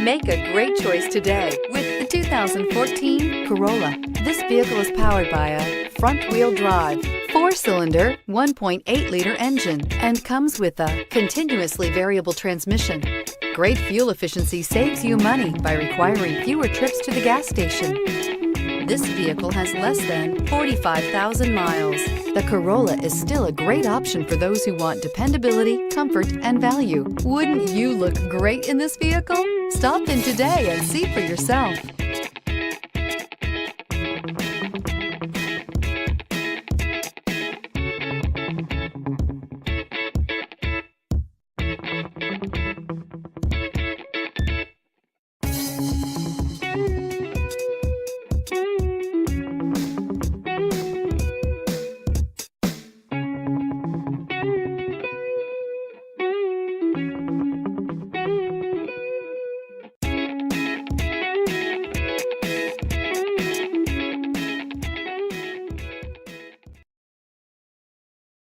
Make a great choice today with the 2014 Corolla. This vehicle is powered by a front-wheel drive, 4-cylinder, 1.8-liter engine, and comes with a continuously variable transmission. Great fuel efficiency saves you money by requiring fewer trips to the gas station. This vehicle has less than 45,000 miles. The Corolla is still a great option for those who want dependability, comfort, and value. Wouldn't you look great in this vehicle? Stop in today and see for yourself.